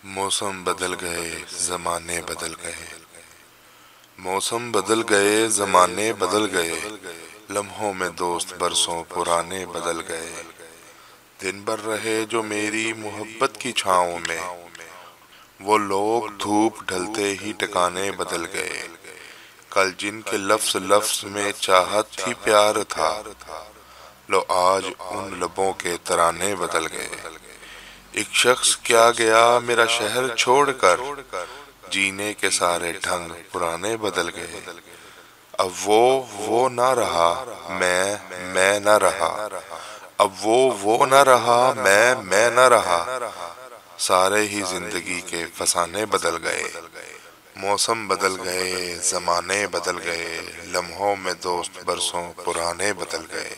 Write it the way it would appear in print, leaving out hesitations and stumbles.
موسم بدل گئے زمانے بدل گئے، موسم بدل گئے زمانے بدل گئے، لمحوں میں دوست برسوں پرانے بدل گئے۔ دن بھر رہے جو میری محبت کی چھاؤں میں، وہ لوگ دھوپ ڈھلتے ہی ٹھکانے بدل گئے۔ کل جن کے لفظ لفظ میں چاہت تھی پیار تھا، لو آج ان لبوں کے ترانے بدل گئے۔ ایک شخص کیا گیا میرا شہر چھوڑ کر، جینے کے سارے ڈھنگ پرانے بدل گئے۔ اب وہ نہ رہا میں نہ رہا، اب وہ نہ رہا میں نہ رہا، سارے ہی زندگی کے فسانے بدل گئے۔ موسم بدل گئے زمانے بدل گئے، لمحوں میں دوست برسوں پرانے بدل گئے۔